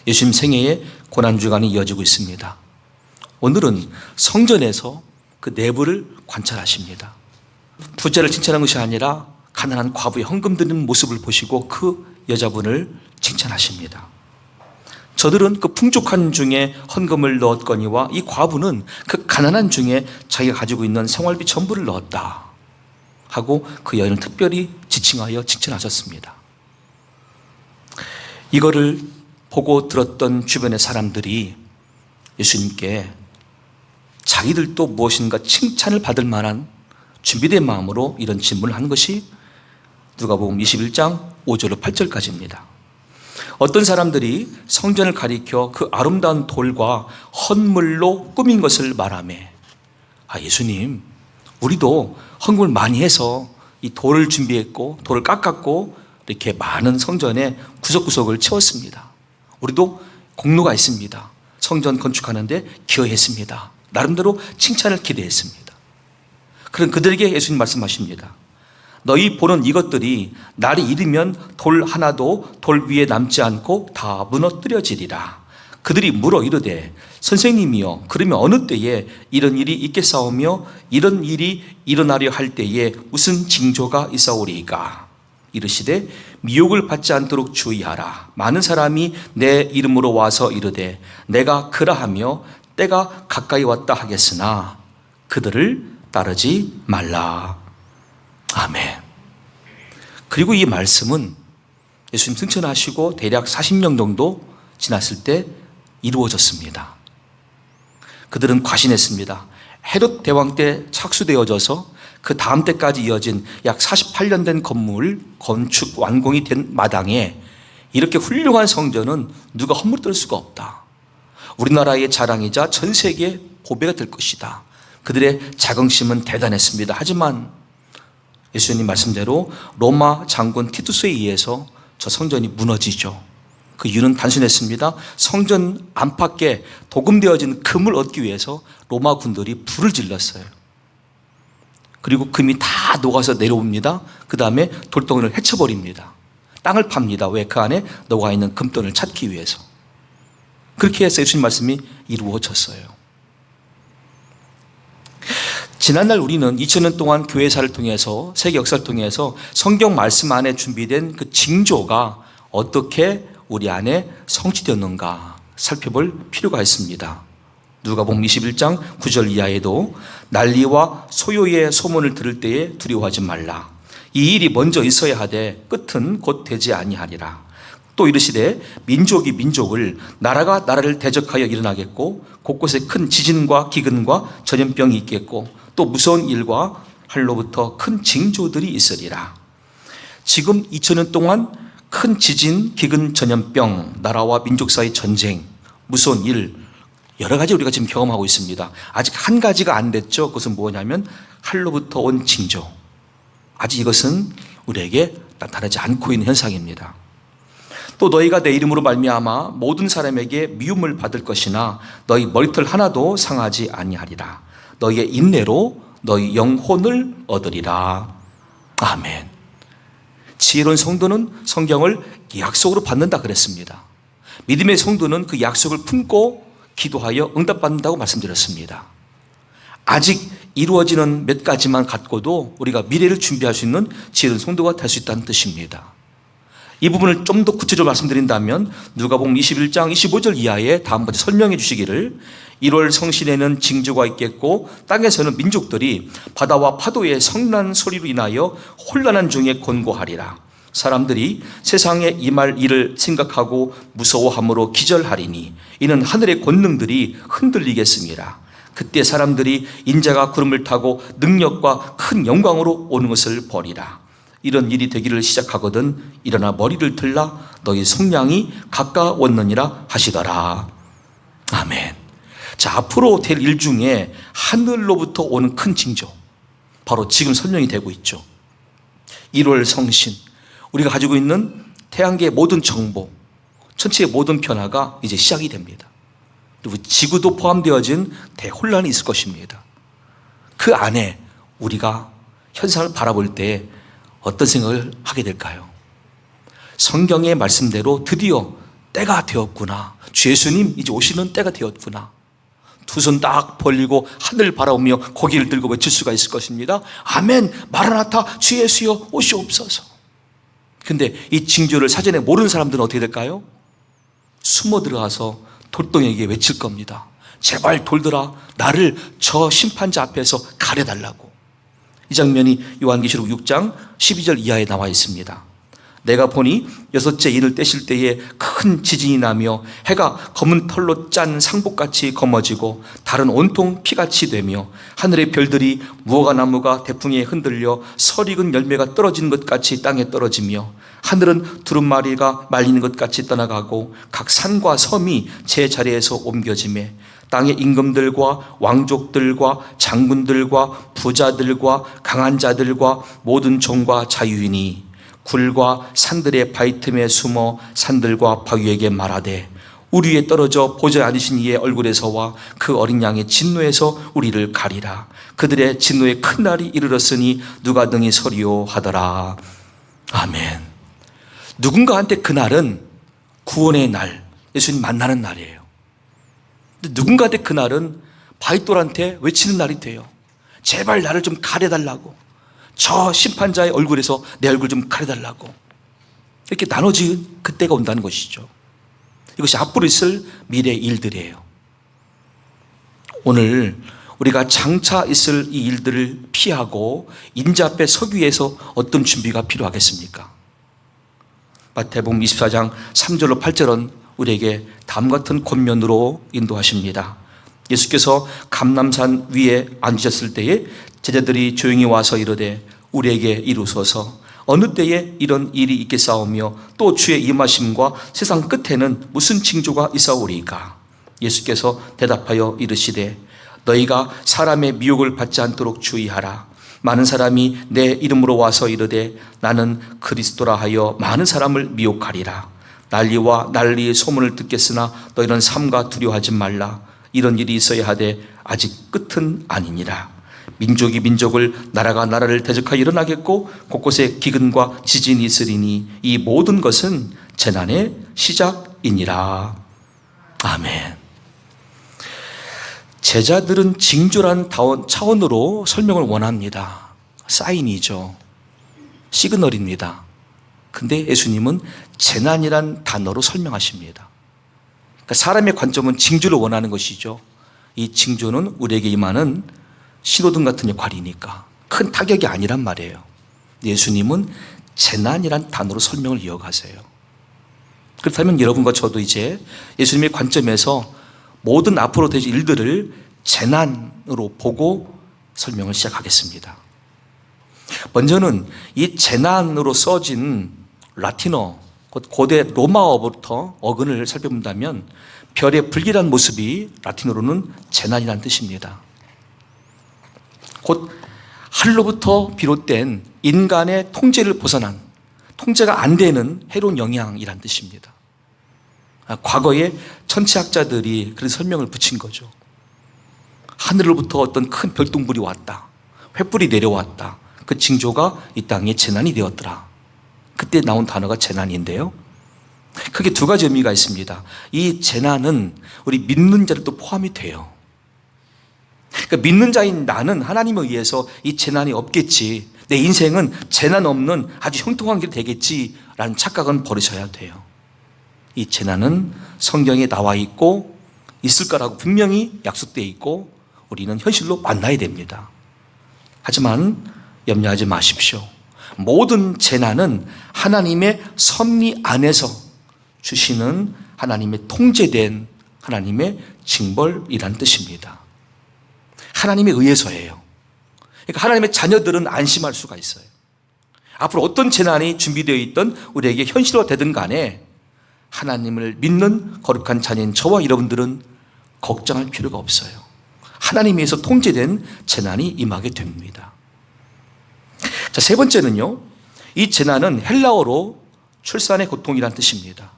예수님 생애의 고난주간이 이어지고 있습니다. 오늘은 성전에서 그 내부를 관찰하십니다. 부자를 칭찬한 것이 아니라 가난한 과부의 헌금 드리는 모습을 보시고 그 여자분을 칭찬하십니다. 저들은 그 풍족한 중에 헌금을 넣었거니와 이 과부는 그 가난한 중에 자기가 가지고 있는 생활비 전부를 넣었다 하고 그 여인을 특별히 지칭하여 칭찬하셨습니다. 이거를 보고 들었던 주변의 사람들이 예수님께 자기들도 무엇인가 칭찬을 받을 만한 준비된 마음으로 이런 질문을 한 것이 누가복음 21장 5절로 8절까지입니다. 어떤 사람들이 성전을 가리켜 그 아름다운 돌과 헌물로 꾸민 것을 말하며 예수님, 우리도 헌금을 많이 해서 이 돌을 준비했고 돌을 깎았고 이렇게 많은 성전의 구석구석을 채웠습니다. 우리도 공로가 있습니다. 성전 건축하는데 기여했습니다. 나름대로 칭찬을 기대했습니다. 그런 그들에게 예수님 말씀하십니다. 너희 보는 이것들이 날이 이르면 돌 하나도 돌 위에 남지 않고 다 무너뜨려지리라. 그들이 물어 이르되 선생님이여, 그러면 어느 때에 이런 일이 있겠사오며 이런 일이 일어나려 할 때에 무슨 징조가 있사오리이까? 이르시되 미혹을 받지 않도록 주의하라. 많은 사람이 내 이름으로 와서 이르되 내가 그라하며 때가 가까이 왔다 하겠으나 그들을 따르지 말라. 아멘. 그리고 이 말씀은 예수님 승천하시고 대략 40년 정도 지났을 때 이루어졌습니다. 그들은 과신했습니다. 헤롯 대왕 때 착수되어져서 그 다음 때까지 이어진 약 48년 된 건물 건축 완공이 된 마당에 이렇게 훌륭한 성전은 누가 허물들 수가 없다. 우리나라의 자랑이자 전 세계의 보배가 될 것이다. 그들의 자긍심은 대단했습니다. 하지만 예수님 말씀대로 로마 장군 티투스에 의해서 저 성전이 무너지죠. 그 이유는 단순했습니다. 성전 안팎에 도금되어진 금을 얻기 위해서 로마 군들이 불을 질렀어요. 그리고 금이 다 녹아서 내려옵니다. 그 다음에 돌덩이를 헤쳐버립니다. 땅을 팝니다. 왜? 그 안에 녹아 있는 금돈을 찾기 위해서. 그렇게 해서 예수님 말씀이 이루어졌어요. 지난날 우리는 2000년 동안 교회사를 통해서 세계 역사를 통해서 성경 말씀 안에 준비된 그 징조가 어떻게 우리 안에 성취되었는가 살펴볼 필요가 있습니다. 누가복음 21장 9절 이하에도 난리와 소요의 소문을 들을 때에 두려워하지 말라. 이 일이 먼저 있어야 하되 끝은 곧 되지 아니하리라. 또 이르시되 민족이 민족을 나라가 나라를 대적하여 일어나겠고 곳곳에 큰 지진과 기근과 전염병이 있겠고 또 무서운 일과 할로부터 큰 징조들이 있으리라. 지금 2000년 동안 큰 지진, 기근, 전염병, 나라와 민족 사이 전쟁, 무서운 일 여러 가지 우리가 지금 경험하고 있습니다. 아직 한 가지가 안 됐죠. 그것은 뭐냐면 할로부터 온 징조. 아직 이것은 우리에게 나타나지 않고 있는 현상입니다. 또 너희가 내 이름으로 말미암아 모든 사람에게 미움을 받을 것이나 너희 머리털 하나도 상하지 아니하리라. 너희의 인내로 너희 영혼을 얻으리라. 아멘. 지혜로운 성도는 성경을 약속으로 받는다 그랬습니다. 믿음의 성도는 그 약속을 품고 기도하여 응답받는다고 말씀드렸습니다. 아직 이루어지는 몇 가지만 갖고도 우리가 미래를 준비할 수 있는 지혜로운 성도가 될 수 있다는 뜻입니다. 이 부분을 좀 더 구체적으로 말씀드린다면 누가복음 21장 25절 이하에 다음번에 설명해 주시기를 1월 성신에는 징조가 있겠고 땅에서는 민족들이 바다와 파도의 성난 소리로 인하여 혼란한 중에 곤고하리라. 사람들이 세상에 임할 일을 생각하고 무서워함으로 기절하리니 이는 하늘의 권능들이 흔들리겠습니다. 그때 사람들이 인자가 구름을 타고 능력과 큰 영광으로 오는 것을 보리라. 이런 일이 되기를 시작하거든 일어나 머리를 들라 너희 속량이 가까웠느니라 하시더라. 아멘. 자, 앞으로 될 일 중에 하늘로부터 오는 큰 징조, 바로 지금 설명이 되고 있죠. 1월 성신, 우리가 가지고 있는 태양계의 모든 정보, 천체의 모든 변화가 이제 시작이 됩니다. 그리고 지구도 포함되어진 대혼란이 있을 것입니다. 그 안에 우리가 현상을 바라볼 때 어떤 생각을 하게 될까요? 성경의 말씀대로 드디어 때가 되었구나. 주 예수님 이제 오시는 때가 되었구나. 두 손 딱 벌리고 하늘 바라보며 고개를 들고 외칠 수가 있을 것입니다. 아멘, 마라나타, 주 예수여 오시옵소서. 근데 이 징조를 사전에 모르는 사람들은 어떻게 될까요? 숨어 들어가서 돌덩이에게 외칠 겁니다. 제발 돌들아, 나를 저 심판자 앞에서 가려달라고. 이 장면이 요한계시록 6장 12절 이하에 나와 있습니다. 내가 보니 여섯째 이를 떼실 때에 큰 지진이 나며 해가 검은 털로 짠 상복같이 검어지고 달은 온통 피같이 되며 하늘의 별들이 무화과 나무가 대풍에 흔들려 설익은 열매가 떨어지는 것 같이 땅에 떨어지며 하늘은 두루마리가 말리는 것 같이 떠나가고 각 산과 섬이 제 자리에서 옮겨지매 땅의 임금들과 왕족들과 장군들과 부자들과 강한 자들과 모든 종과 자유인이 굴과 산들의 바위 틈에 숨어 산들과 바위에게 말하되 우리 위에 떨어져 보좌에 앉으신 이의 얼굴에서와 그 어린 양의 진노에서 우리를 가리라. 그들의 진노의 큰 날이 이르렀으니 누가 능히 서리요 하더라. 아멘. 누군가한테 그날은 구원의 날, 예수님 만나는 날이에요. 근데 누군가한테 그날은 바위돌한테 외치는 날이 돼요. 제발 나를 좀 가려달라고. 저 심판자의 얼굴에서 내 얼굴 좀 가려달라고. 이렇게 나눠진 그때가 온다는 것이죠. 이것이 앞으로 있을 미래의 일들이에요. 오늘 우리가 장차 있을 이 일들을 피하고 인자 앞에 서기 위해서 어떤 준비가 필요하겠습니까? 마태복음 24장 3절로 8절은 우리에게 다음과 같은 권면으로 인도하십니다. 예수께서 감람산 위에 앉으셨을 때에 제자들이 조용히 와서 이르되 우리에게 이루소서 어느 때에 이런 일이 있겠사오며 또 주의 임하심과 세상 끝에는 무슨 징조가 있사오리까? 예수께서 대답하여 이르시되 너희가 사람의 미혹을 받지 않도록 주의하라. 많은 사람이 내 이름으로 와서 이르되 나는 그리스도라 하여 많은 사람을 미혹하리라. 난리와 난리의 소문을 듣겠으나 너희는 삼가 두려워하지 말라. 이런 일이 있어야 하되 아직 끝은 아니니라. 민족이 민족을 나라가 나라를 대적하여 일어나겠고 곳곳에 기근과 지진이 있으리니 이 모든 것은 재난의 시작이니라. 아멘. 제자들은 징조란 차원으로 설명을 원합니다. 사인이죠. 시그널입니다. 근데 예수님은 재난이란 단어로 설명하십니다. 그러니까 사람의 관점은 징조를 원하는 것이죠. 이 징조는 우리에게 임하는 신호등 같은 역할이니까 큰 타격이 아니란 말이에요. 예수님은 재난이란 단어로 설명을 이어가세요. 그렇다면 여러분과 저도 이제 예수님의 관점에서 모든 앞으로 될 일들을 재난으로 보고 설명을 시작하겠습니다. 먼저는 이 재난으로 써진 라틴어, 고대 로마어부터 어근을 살펴본다면 별의 불길한 모습이 라틴어로는 재난이라는 뜻입니다. 곧 하늘로부터 비롯된 인간의 통제를 벗어난, 통제가 안 되는 해로운 영향이란 뜻입니다. 과거에 천체학자들이 그런 설명을 붙인 거죠. 하늘로부터 어떤 큰 별똥불이 왔다. 횃불이 내려왔다. 그 징조가 이 땅에 재난이 되었더라. 그때 나온 단어가 재난인데요. 크게 두 가지 의미가 있습니다. 이 재난은 우리 믿는 자들도 포함이 돼요. 그러니까 믿는 자인 나는 하나님에 의해서 이 재난이 없겠지, 내 인생은 재난 없는 아주 형통한 길이 되겠지라는 착각은 버리셔야 돼요. 이 재난은 성경에 나와 있고 있을 거라고 분명히 약속되어 있고 우리는 현실로 만나야 됩니다. 하지만 염려하지 마십시오. 모든 재난은 하나님의 섭리 안에서 주시는 하나님의 통제된 하나님의 징벌이란 뜻입니다. 하나님에 의해서예요. 그러니까 하나님의 자녀들은 안심할 수가 있어요. 앞으로 어떤 재난이 준비되어 있던 우리에게 현실화되든 간에 하나님을 믿는 거룩한 자녀인 저와 여러분들은 걱정할 필요가 없어요. 하나님에 의해서 통제된 재난이 임하게 됩니다. 자, 세 번째는요, 이 재난은 헬라어로 출산의 고통이란 뜻입니다.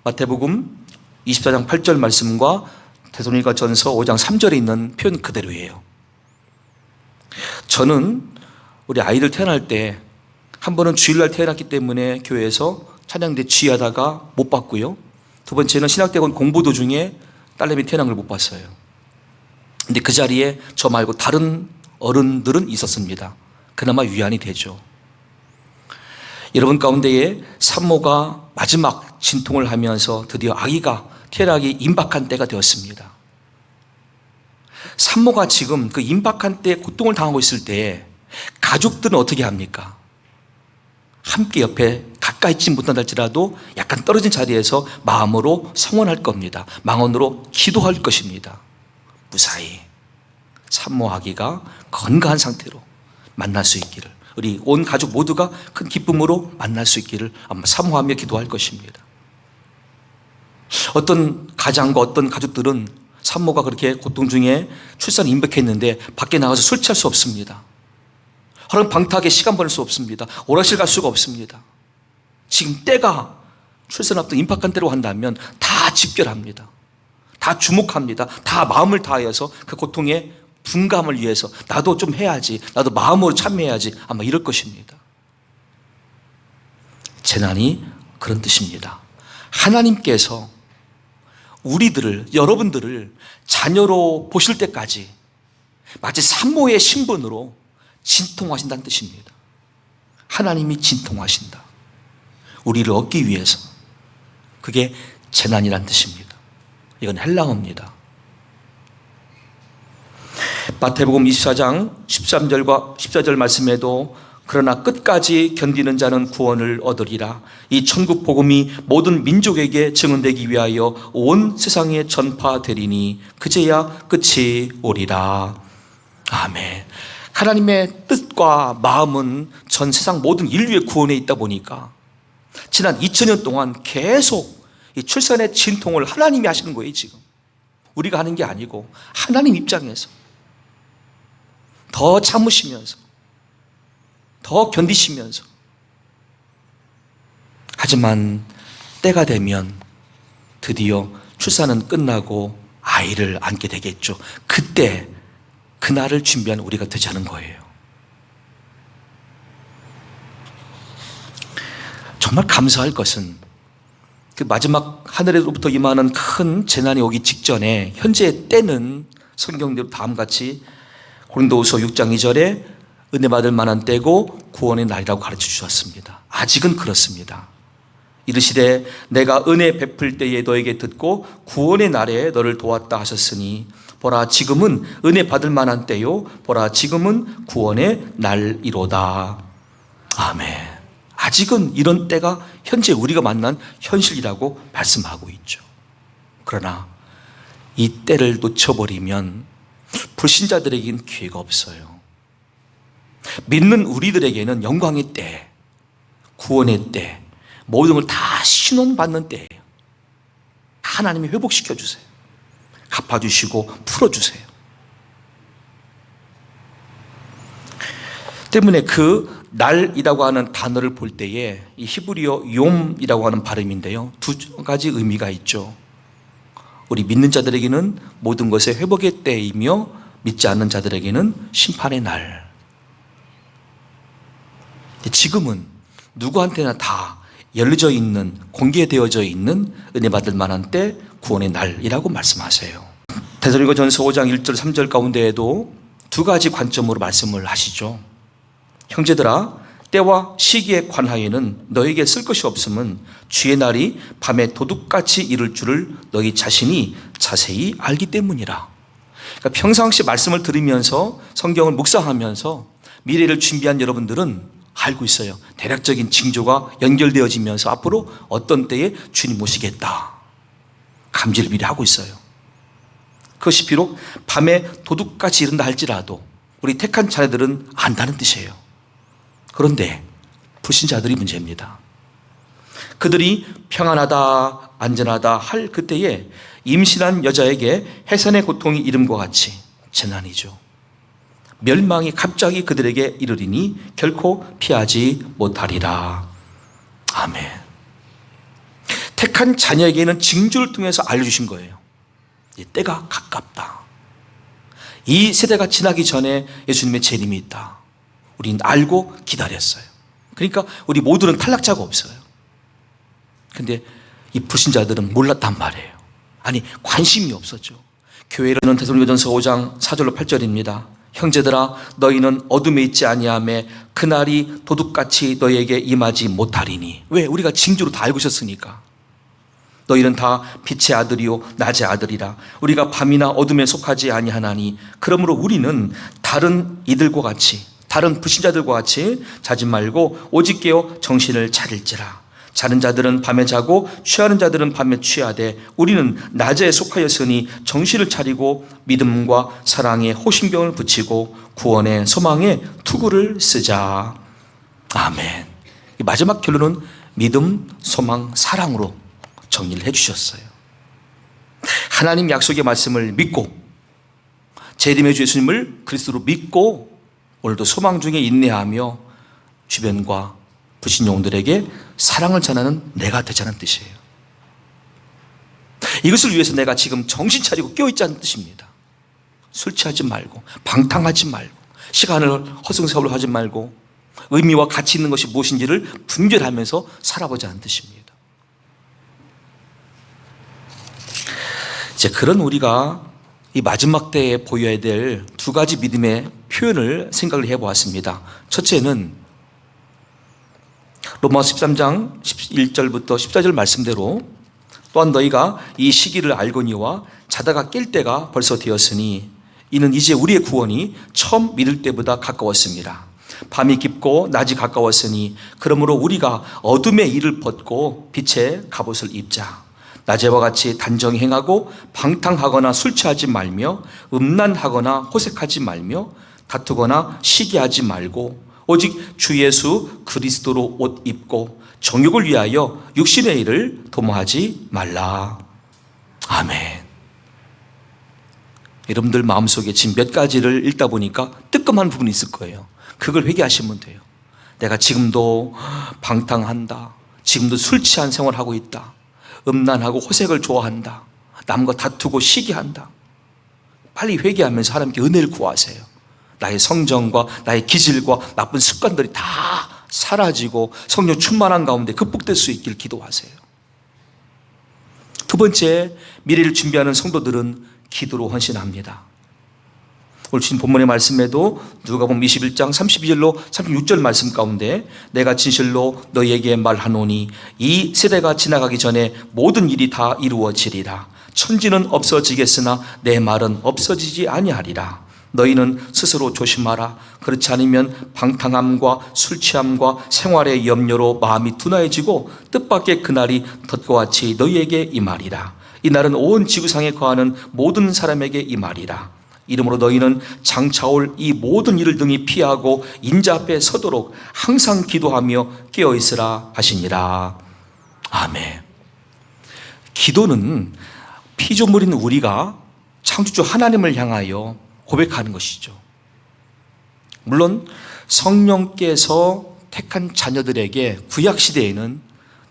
마태복음 24장 8절 말씀과 데살로니가 전서 5장 3절에 있는 표현 그대로예요. 저는 우리 아이들 태어날 때 한 번은 주일날 태어났기 때문에 교회에서 찬양대 지휘하다가 못 봤고요. 두 번째는 신학대학원 공부 도중에 딸내미 태어난 걸 못 봤어요. 근데 그 자리에 저 말고 다른 어른들은 있었습니다. 그나마 위안이 되죠. 여러분 가운데에 산모가 마지막 진통을 하면서 드디어 아기가 태어나기 임박한 때가 되었습니다. 산모가 지금 그 임박한 때 고통을 당하고 있을 때 가족들은 어떻게 합니까? 함께 옆에 가까이 있지 못한다 할지라도 약간 떨어진 자리에서 마음으로 성원할 겁니다. 망언으로 기도할 것입니다. 무사히 산모 아기가 건강한 상태로 만날 수 있기를, 우리 온 가족 모두가 큰 기쁨으로 만날 수 있기를 아마 사모하며 기도할 것입니다. 어떤 가장과 어떤 가족들은 산모가 그렇게 고통 중에 출산을 임박했는데 밖에 나가서 술 취할 수 없습니다. 허름 방탕하게 시간 보낼 수 없습니다. 오락실 갈 수가 없습니다. 지금 때가 출산 앞둔 임박한 때로 한다면 다 집결합니다. 다 주목합니다. 다 마음을 다하여서 그 고통의 분감을 위해서 나도 좀 해야지, 나도 마음으로 참여해야지, 아마 이럴 것입니다. 재난이 그런 뜻입니다. 하나님께서 우리들을, 여러분들을 자녀로 보실 때까지 마치 산모의 신분으로 진통하신다는 뜻입니다. 하나님이 진통하신다. 우리를 얻기 위해서. 그게 재난이라는 뜻입니다. 이건 헬라어입니다. 마태복음 24장 13절과 14절 말씀에도 그러나 끝까지 견디는 자는 구원을 얻으리라. 이 천국 복음이 모든 민족에게 증언되기 위하여 온 세상에 전파되리니 그제야 끝이 오리라. 아멘. 하나님의 뜻과 마음은 전 세상 모든 인류의 구원에 있다 보니까 지난 2000년 동안 계속 이 출산의 진통을 하나님이 하시는 거예요. 지금 우리가 하는 게 아니고 하나님 입장에서 더 참으시면서 더 견디시면서, 하지만 때가 되면 드디어 출산은 끝나고 아이를 안게 되겠죠. 그때 그날을 준비한 우리가 되지 않은 거예요. 정말 감사할 것은 그 마지막 하늘에로부터 임하는 큰 재난이 오기 직전에 현재의 때는 성경대로 다음같이 고린도후서 6장 2절에 은혜 받을 만한 때고 구원의 날이라고 가르쳐 주셨습니다. 아직은 그렇습니다. 이르시되 내가 은혜 베풀 때에 너에게 듣고 구원의 날에 너를 도왔다 하셨으니 보라 지금은 은혜 받을 만한 때요 보라 지금은 구원의 날이로다. 아멘. 아직은 이런 때가 현재 우리가 만난 현실이라고 말씀하고 있죠. 그러나 이 때를 놓쳐버리면 불신자들에게는 기회가 없어요. 믿는 우리들에게는 영광의 때, 구원의 때, 모든 걸 다 신원받는 때예요. 하나님이 회복시켜주세요. 갚아주시고 풀어주세요. 때문에 그 날이라고 하는 단어를 볼 때에 이 히브리어 용이라고 하는 발음인데요, 두 가지 의미가 있죠. 우리 믿는 자들에게는 모든 것의 회복의 때이며 믿지 않는 자들에게는 심판의 날. 지금은 누구한테나 다 열려져 있는, 공개되어져 있는 은혜 받을 만한 때, 구원의 날이라고 말씀하세요. 데살로니가전서 5장 1절 3절 가운데에도 두 가지 관점으로 말씀을 하시죠. 형제들아 때와 시기에 관하여는 너에게 쓸 것이 없음은 주의 날이 밤에 도둑같이 이를 줄을 너희 자신이 자세히 알기 때문이라. 그러니까 평상시 말씀을 들으면서 성경을 묵상하면서 미래를 준비한 여러분들은 알고 있어요. 대략적인 징조가 연결되어지면서 앞으로 어떤 때에 주님 모시겠다 감지를 미리 하고 있어요. 그것이 비록 밤에 도둑같이 이른다 할지라도 우리 택한 자녀들은 안다는 뜻이에요. 그런데 불신자들이 문제입니다. 그들이 평안하다 안전하다 할 그때에 임신한 여자에게 해산의 고통이 이름과 같이 재난이죠. 멸망이 갑자기 그들에게 이르리니 결코 피하지 못하리라. 아멘. 택한 자녀에게는 징조를 통해서 알려주신 거예요. 때가 가깝다. 이 세대가 지나기 전에 예수님의 재림이 있다. 우리는 알고 기다렸어요. 그러니까 우리 모두는 탈락자가 없어요. 근데 이 불신자들은 몰랐단 말이에요. 아니, 관심이 없었죠. 교회로는 데살로니가전서 5장 4절로 8절입니다. 형제들아, 너희는 어둠에 있지 아니하매 그날이 도둑같이 너희에게 임하지 못하리니. 왜? 우리가 징조로 다 알고 있었으니까. 너희는 다 빛의 아들이요 낮의 아들이라. 우리가 밤이나 어둠에 속하지 아니하나니. 그러므로 우리는 다른 이들과 같이, 다른 불신자들과 같이 자지 말고 오직 깨어 정신을 차릴지라. 자는 자들은 밤에 자고 취하는 자들은 밤에 취하되 우리는 낮에 속하였으니 정신을 차리고 믿음과 사랑에 호심병을 붙이고 구원의 소망에 투구를 쓰자. 아멘. 마지막 결론은 믿음, 소망, 사랑으로 정리를 해주셨어요. 하나님 약속의 말씀을 믿고 재림의 주 예수님을 그리스도로 믿고 오늘도 소망 중에 인내하며 주변과 불신 영혼들에게 사랑을 전하는 내가 되자는 뜻이에요. 이것을 위해서 내가 지금 정신 차리고 깨어있자는 뜻입니다. 술 취하지 말고 방탕하지 말고 시간을 허송세월로 하지 말고 의미와 가치 있는 것이 무엇인지를 분별하면서 살아보자는 뜻입니다. 이제 그런 우리가 이 마지막 때에 보여야 될 두 가지 믿음의 표현을 생각을 해보았습니다. 첫째는 로마서 13장 11절부터 14절 말씀대로 또한 너희가 이 시기를 알거니와 자다가 깰 때가 벌써 되었으니 이는 이제 우리의 구원이 처음 믿을 때보다 가까웠습니다. 밤이 깊고 낮이 가까웠으니 그러므로 우리가 어둠의 일을 벗고 빛의 갑옷을 입자. 낮에와 같이 단정히 행하고 방탕하거나 술 취하지 말며 음란하거나 호색하지 말며 다투거나 시기하지 말고 오직 주 예수 그리스도로 옷 입고 정욕을 위하여 육신의 일을 도모하지 말라. 아멘. 여러분들 마음속에 지금 몇 가지를 읽다 보니까 뜨끔한 부분이 있을 거예요. 그걸 회개하시면 돼요. 내가 지금도 방탕한다. 지금도 술 취한 생활하고 있다. 음란하고 호색을 좋아한다. 남과 다투고 시기한다. 빨리 회개하면서 하나님께 은혜를 구하세요. 나의 성정과 나의 기질과 나쁜 습관들이 다 사라지고 성령 충만한 가운데 극복될 수 있길 기도하세요. 두 번째, 미래를 준비하는 성도들은 기도로 헌신합니다. 오늘 주신 본문의 말씀에도 누가복음 21장 32절로 36절 말씀 가운데 내가 진실로 너희에게 말하노니 이 세대가 지나가기 전에 모든 일이 다 이루어지리라. 천지는 없어지겠으나 내 말은 없어지지 아니하리라. 너희는 스스로 조심하라. 그렇지 않으면 방탕함과 술취함과 생활의 염려로 마음이 둔화해지고 뜻밖의 그날이 덫과 같이 너희에게 임하리라. 이 날은 온 지구상에 거하는 모든 사람에게 임하리라. 이러므로 너희는 장차올 이 모든 일을 등이 피하고 인자 앞에 서도록 항상 기도하며 깨어있으라 하시니라. 아멘. 기도는 피조물인 우리가 창조주 하나님을 향하여 고백하는 것이죠. 물론 성령께서 택한 자녀들에게 구약시대에는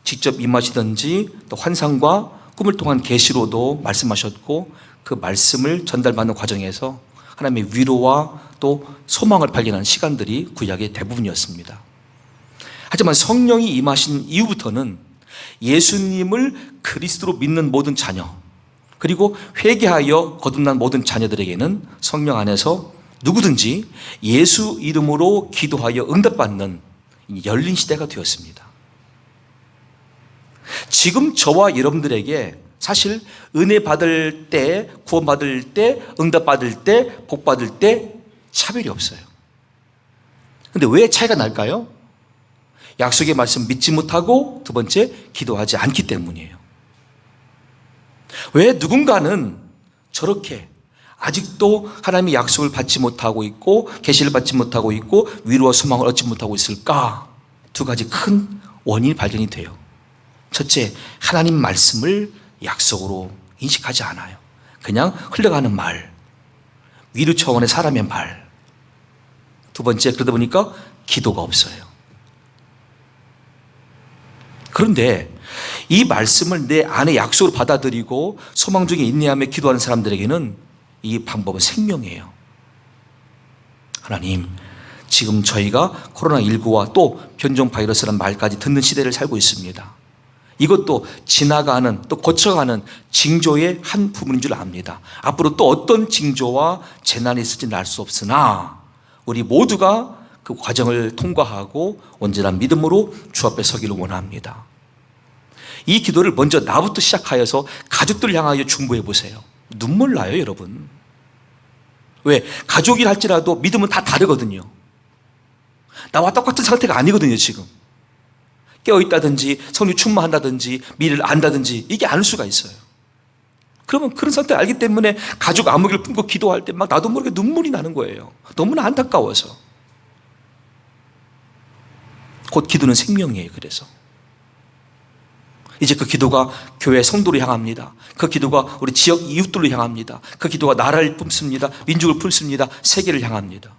직접 임하시든지 또 환상과 꿈을 통한 계시로도 말씀하셨고 그 말씀을 전달받는 과정에서 하나님의 위로와 또 소망을 발견하는 시간들이 구약의 대부분이었습니다. 하지만 성령이 임하신 이후부터는 예수님을 그리스도로 믿는 모든 자녀 그리고 회개하여 거듭난 모든 자녀들에게는 성령 안에서 누구든지 예수 이름으로 기도하여 응답받는 열린 시대가 되었습니다. 지금 저와 여러분들에게 사실 은혜 받을 때, 구원 받을 때, 응답 받을 때, 복 받을 때 차별이 없어요. 근데 왜 차이가 날까요? 약속의 말씀 믿지 못하고 두 번째 기도하지 않기 때문이에요. 왜 누군가는 저렇게 아직도 하나님의 약속을 받지 못하고 있고 계시를 받지 못하고 있고 위로와 소망을 얻지 못하고 있을까? 두 가지 큰 원인이 발견이 돼요. 첫째, 하나님 말씀을 약속으로 인식하지 않아요. 그냥 흘러가는 말, 위로 차원의 사람의 말. 두 번째, 그러다 보니까 기도가 없어요. 그런데 이 말씀을 내 안에 약속으로 받아들이고 소망 중에 인내하며 기도하는 사람들에게는 이 방법은 생명이에요. 하나님, 지금 저희가 코로나19와 또 변종 바이러스라는 말까지 듣는 시대를 살고 있습니다. 이것도 지나가는 또 거쳐가는 징조의 한 부분인 줄 압니다. 앞으로 또 어떤 징조와 재난이 있을지는 알 수 없으나 우리 모두가 그 과정을 통과하고 온전한 믿음으로 주 앞에 서기를 원합니다. 이 기도를 먼저 나부터 시작하여서 가족들을 향하여 중보해 보세요. 눈물 나요, 여러분. 왜? 가족이라 할지라도 믿음은 다 다르거든요. 나와 똑같은 상태가 아니거든요, 지금. 깨어있다든지 성령 충만한다든지 미래를 안다든지 이게 아닐 수가 있어요. 그러면 그런 상태를 알기 때문에 가족 안목을 품고 기도할 때 막 나도 모르게 눈물이 나는 거예요. 너무나 안타까워서. 곧 기도는 생명이에요. 그래서 이제 그 기도가 교회 성도를 향합니다. 그 기도가 우리 지역 이웃들로 향합니다. 그 기도가 나라를 품습니다. 민족을 품습니다. 세계를 향합니다.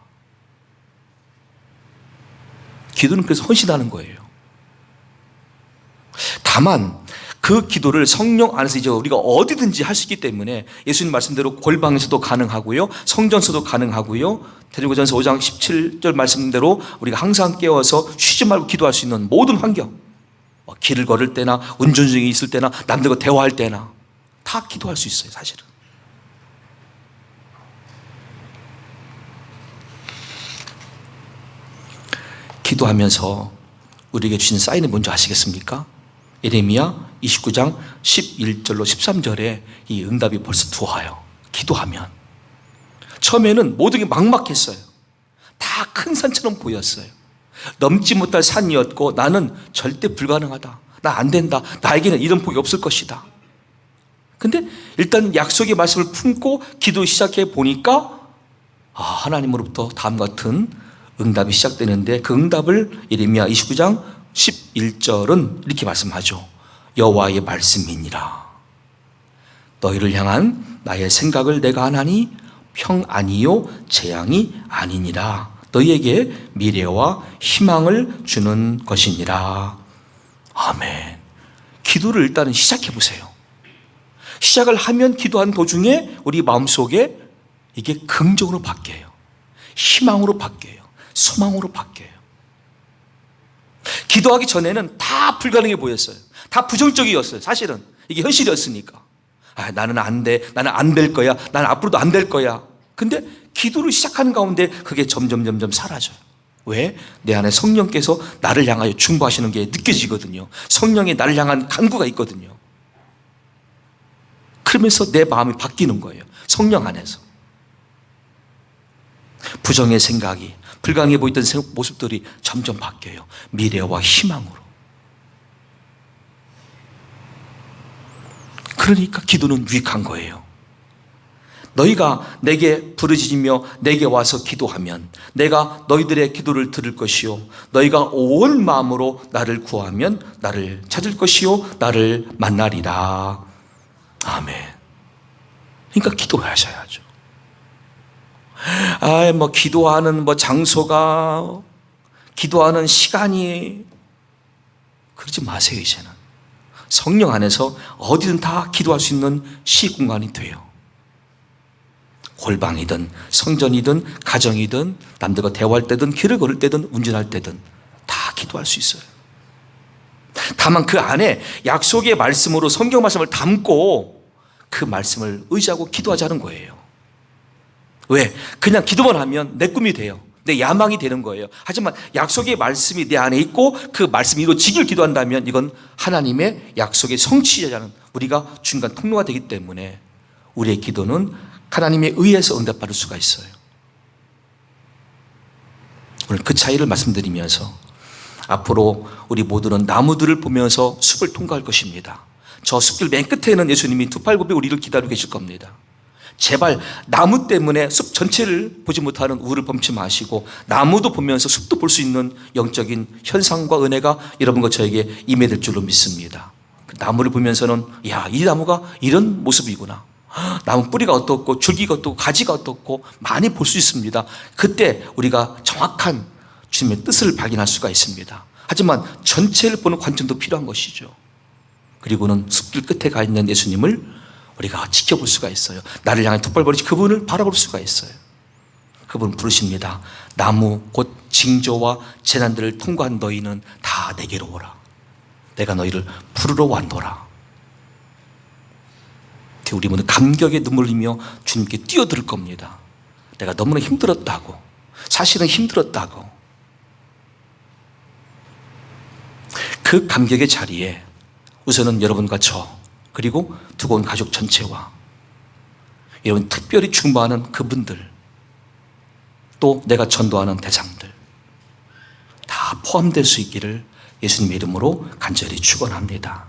기도는 그래서 헌신하는 거예요. 다만 그 기도를 성령 안에서 이제 우리가 어디든지 할 수 있기 때문에 예수님 말씀대로 골방에서도 가능하고요, 성전에서도 가능하고요, 데살로니가전서 5장 17절 말씀대로 우리가 항상 깨어서 쉬지 말고 기도할 수 있는 모든 환경, 길을 걸을 때나 운전 중에 있을 때나 남들과 대화할 때나 다 기도할 수 있어요. 사실은 기도하면서 우리에게 주신 사인을 먼저 아시겠습니까? 예레미야 29장 11절로 13절에 이 응답이 벌써 들어와요. 기도하면 처음에는 모든 게 막막했어요. 다 큰 산처럼 보였어요. 넘지 못할 산이었고 나는 절대 불가능하다. 나 안 된다. 나에게는 이런 복이 없을 것이다. 근데 일단 약속의 말씀을 품고 기도 시작해 보니까 하나님으로부터 다음과 같은 응답이 시작되는데 그 응답을 예레미야 29장 11절은 이렇게 말씀하죠. 여호와의 말씀이니라. 너희를 향한 나의 생각을 내가 아나니 평안이요 재앙이 아니니라. 너희에게 미래와 희망을 주는 것이니라. 아멘. 기도를 일단은 시작해 보세요. 시작을 하면 기도하는 도중에 우리 마음속에 이게 긍정으로 바뀌어요. 희망으로 바뀌어요. 소망으로 바뀌어요. 기도하기 전에는 다 불가능해 보였어요. 다 부정적이었어요. 사실은 이게 현실이었으니까. 나는 안 돼. 나는 안 될 거야. 나는 앞으로도 안 될 거야. 근데 기도를 시작하는 가운데 그게 점점 사라져요. 왜? 내 안에 성령께서 나를 향하여 중보하시는 게 느껴지거든요. 성령이 나를 향한 간구가 있거든요. 그러면서 내 마음이 바뀌는 거예요. 성령 안에서. 부정의 생각이, 불가능해 보이던 모습들이 점점 바뀌어요. 미래와 희망으로. 그러니까 기도는 유익한 거예요. 너희가 내게 부르짖으며 내게 와서 기도하면 내가 너희들의 기도를 들을 것이요 너희가 온 마음으로 나를 구하면 나를 찾을 것이요 나를 만나리라. 아멘. 그러니까 기도하셔야죠. 기도하는 장소가, 기도하는 시간이, 그러지 마세요. 이제는 성령 안에서 어디든 다 기도할 수 있는 시공간이 돼요. 골방이든 성전이든 가정이든 남들과 대화할 때든 길을 걸을 때든 운전할 때든 다 기도할 수 있어요. 다만 그 안에 약속의 말씀으로 성경 말씀을 담고 그 말씀을 의지하고 기도하자는 거예요. 왜? 그냥 기도만 하면 내 꿈이 돼요. 내 야망이 되는 거예요. 하지만 약속의 말씀이 내 안에 있고 그 말씀이 이루어지길 기도한다면 이건 하나님의 약속의 성취자라는 우리가 중간 통로가 되기 때문에 우리의 기도는 하나님에 의해서 응답받을 수가 있어요. 오늘 그 차이를 말씀드리면서 앞으로 우리 모두는 나무들을 보면서 숲을 통과할 것입니다. 저 숲길 맨 끝에는 예수님이 두 팔 굽혀 우리를 기다리고 계실 겁니다. 제발 나무 때문에 숲 전체를 보지 못하는 우를 범치 마시고 나무도 보면서 숲도 볼 수 있는 영적인 현상과 은혜가 여러분과 저에게 임해될 줄로 믿습니다. 나무를 보면서는 이 나무가 이런 모습이구나. 나무 뿌리가 어떻고 줄기가 어떻고 가지가 어떻고 많이 볼 수 있습니다. 그때 우리가 정확한 주님의 뜻을 발견할 수가 있습니다. 하지만 전체를 보는 관점도 필요한 것이죠. 그리고는 숲길 끝에 가 있는 예수님을 우리가 지켜볼 수가 있어요. 나를 향해 툭발버리지 그분을 바라볼 수가 있어요. 그분 부르십니다. 나무 곧 징조와 재난들을 통과한 너희는 다 내게로 오라. 내가 너희를 부르러 왔노라. 우리 모두 감격의 눈물 흘리며 주님께 뛰어들 겁니다. 내가 너무나 힘들었다고, 사실은 힘들었다고. 그 감격의 자리에 우선은 여러분과 저, 그리고 두고 온 가족 전체와 여러분 특별히 중보하는 그분들, 또 내가 전도하는 대상들 다 포함될 수 있기를 예수님의 이름으로 간절히 축원합니다.